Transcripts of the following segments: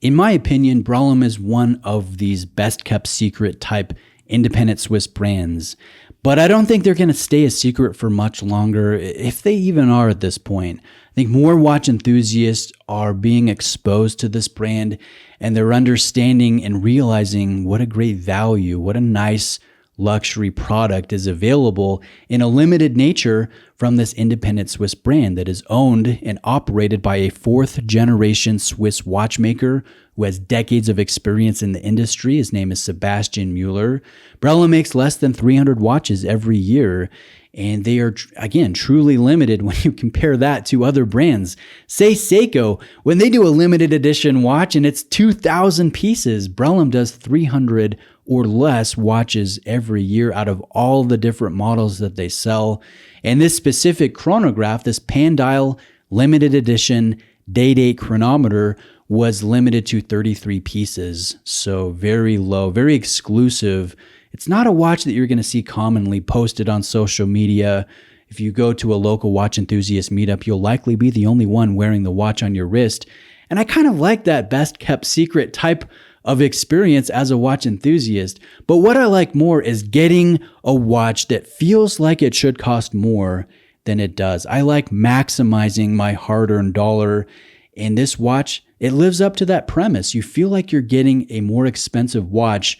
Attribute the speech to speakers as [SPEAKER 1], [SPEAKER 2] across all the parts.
[SPEAKER 1] In my opinion, Brellum is one of these best kept secret type independent Swiss brands, but I don't think they're going to stay a secret for much longer, if they even are at this point. I think more watch enthusiasts are being exposed to this brand, and they're understanding and realizing what a great value, what a nice luxury product is available in a limited nature from this independent Swiss brand that is owned and operated by a fourth generation Swiss watchmaker who has decades of experience in the industry. His name is Sebastian Mueller. Brellum makes less than 300 watches every year, and they are, again, truly limited when you compare that to other brands. Say Seiko, when they do a limited edition watch and it's 2,000 pieces, Brellum does 300 or less watches every year out of all the different models that they sell. And this specific chronograph, this Pandial limited edition day-date chronometer, was limited to 33 pieces. So very low, very exclusive. It's not a watch that you're going to see commonly posted on social media. If you go to a local watch enthusiast meetup, you'll likely be the only one wearing the watch on your wrist. And I kind of like that best kept secret type of experience as a watch enthusiast. But what I like more is getting a watch that feels like it should cost more than it does. I like maximizing my hard-earned dollar. And this watch, it lives up to that premise. You feel like you're getting a more expensive watch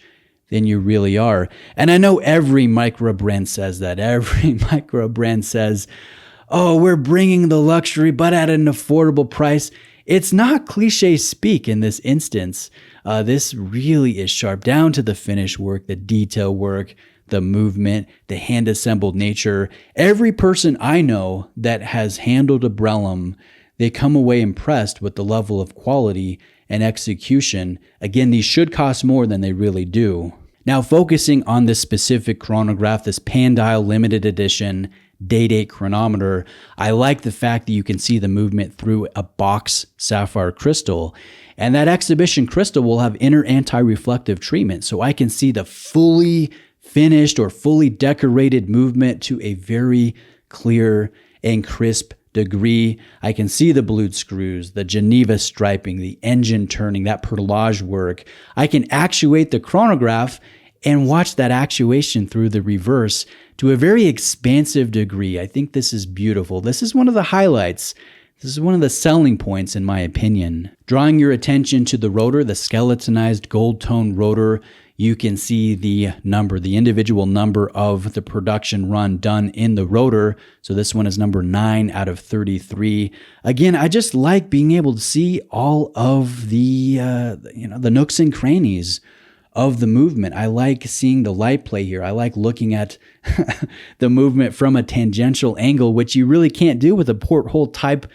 [SPEAKER 1] than you really are. And I know every micro brand says that. Every micro brand says, oh, we're bringing the luxury, but at an affordable price. It's not cliche speak in this instance. This really is sharp, down to the finish work, the detail work, the movement, the hand-assembled nature. Every person I know that has handled a Brellum, they come away impressed with the level of quality and execution. Again, these should cost more than they really do. Now, focusing on this specific chronograph, this Pandial limited edition day-date chronometer, I like the fact that you can see the movement through a box sapphire crystal. And that exhibition crystal will have inner anti-reflective treatment, so I can see the fully finished or fully decorated movement to a very clear and crisp degree. I can see the blued screws, the Geneva striping, the engine turning, that perlage work. I can actuate the chronograph and watch that actuation through the reverse to a very expansive degree. I think this is beautiful. This is one of the highlights. This is one of the selling points, in my opinion. Drawing your attention to the rotor, the skeletonized gold tone rotor, you can see the number, the individual number of the production run done in the rotor. So this one is number 9 out of 33. Again, I just like being able to see all of the nooks and crannies of the movement. I like seeing the light play here. I like looking at the movement from a tangential angle, which you really can't do with a porthole type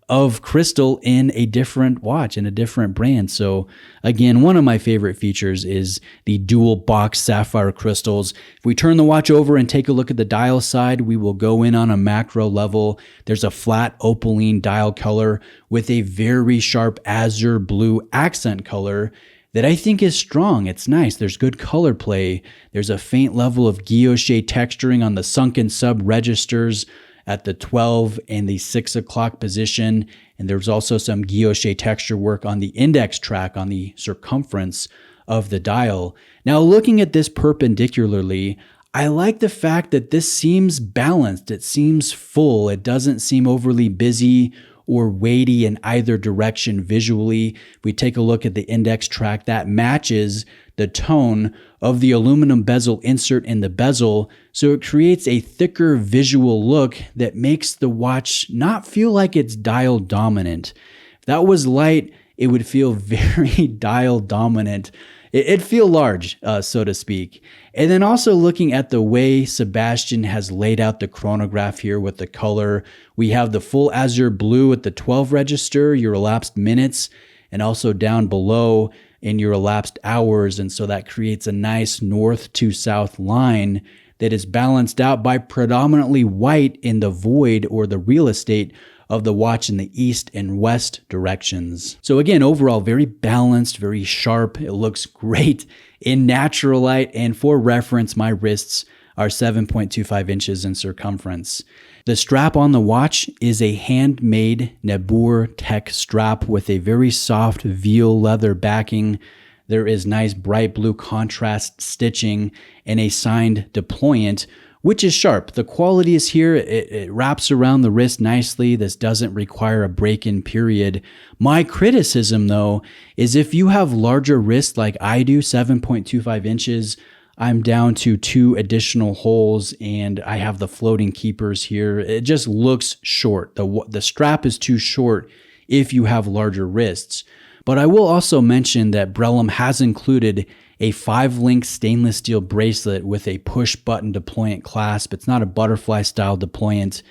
[SPEAKER 1] of crystal in a different watch, in a different brand. So again, one of my favorite features is the dual box sapphire crystals. If we turn the watch over and take a look at the dial side, we will go in on a macro level. There's a flat opaline dial color with a very sharp azure blue accent color that I think is strong. It's nice. There's good color play. There's a faint level of guilloche texturing on the sunken sub registers at the 12 and the 6 o'clock position. And there's also some guilloche texture work on the index track on the circumference of the dial. Now, looking at this perpendicularly, I like the fact that this seems balanced. It seems full. It doesn't seem overly busy or weighty in either direction visually. If we take a look at the index track, that matches the tone of the aluminum bezel insert in the bezel, so it creates a thicker visual look that makes the watch not feel like it's dial dominant. If that was light, it would feel very dial dominant. It'd feel large, so to speak. And then also looking at the way Sebastian has laid out the chronograph here with the color, we have the full azure blue at the 12 register, your elapsed minutes, and also down below in your elapsed hours. And so that creates a nice north to south line that is balanced out by predominantly white in the void or the real estate of the watch in the east and west directions. So again, overall, very balanced, very sharp. It looks great in natural light. And for reference, my wrists are 7.25 inches in circumference. The strap on the watch is a handmade Nabur Tech strap with a very soft veal leather backing. There is nice bright blue contrast stitching and a signed deployant, which is sharp. The quality is here. It wraps around the wrist nicely. This doesn't require a break-in period. My criticism, though, is if you have larger wrists like I do, 7.25 inches, I'm down to 2 additional holes and I have the floating keepers here. It just looks short. The strap is too short if you have larger wrists. But I will also mention that Brellum has included a 5-link stainless steel bracelet with a push button deployant clasp. It's not a butterfly style deployant.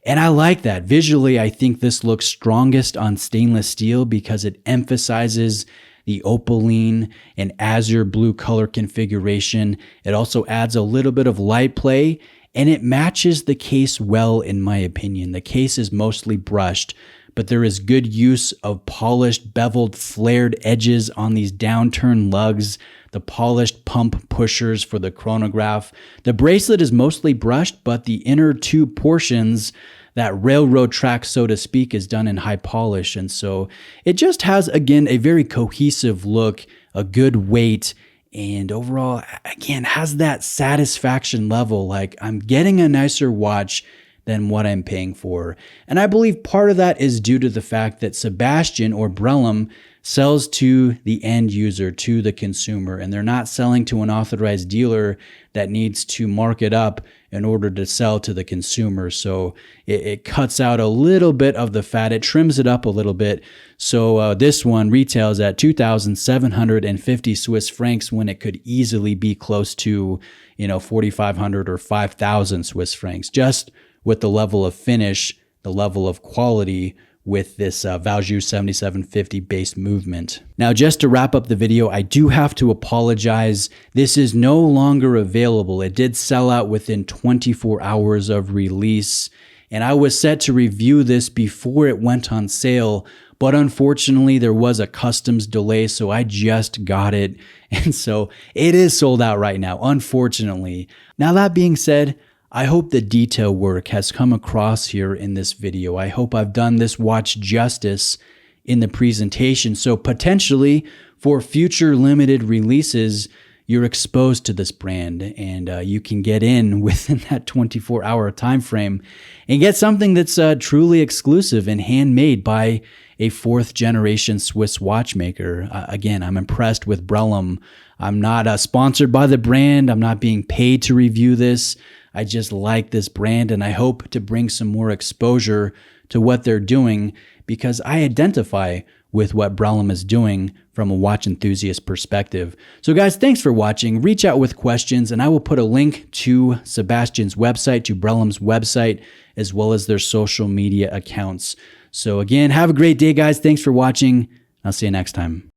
[SPEAKER 1] And I like that. Visually, I think this looks strongest on stainless steel because it emphasizes the opaline and azure blue color configuration. It also adds a little bit of light play and it matches the case well in my opinion. The case is mostly brushed, but there is good use of polished, beveled, flared edges on these downturned lugs, the polished pump pushers for the chronograph. The bracelet is mostly brushed, but the inner 2 portions, that railroad track, so to speak, is done in high polish. And so it just has, again, a very cohesive look, a good weight, and overall, again, has that satisfaction level. Like I'm getting a nicer watch than what I'm paying for. And I believe part of that is due to the fact that Sebastian or Brellum sells to the end user, to the consumer, and they're not selling to an authorized dealer that needs to mark it up in order to sell to the consumer. So it cuts out a little bit of the fat. It trims it up a little bit. So this one retails at 2,750 Swiss francs when it could easily be close to, 4,500 or 5,000 Swiss francs, just with the level of finish, the level of quality with this Valjoux 7750 base movement. Now, just to wrap up the video, I do have to apologize. This is no longer available. It did sell out within 24 hours of release, and I was set to review this before it went on sale, but unfortunately there was a customs delay, so I just got it, and so it is sold out right now, unfortunately. Now, that being said, I hope the detail work has come across here in this video. I hope I've done this watch justice in the presentation. So potentially for future limited releases, you're exposed to this brand and you can get in within that 24-hour time frame and get something that's truly exclusive and handmade by a 4th generation Swiss watchmaker. Again, I'm impressed with Brellum. I'm not sponsored by the brand. I'm not being paid to review this. I just like this brand and I hope to bring some more exposure to what they're doing because I identify with what Brellum is doing from a watch enthusiast perspective. So guys, thanks for watching. Reach out with questions and I will put a link to Sebastian's website, to Brellum's website, as well as their social media accounts. So again, have a great day, guys. Thanks for watching. I'll see you next time.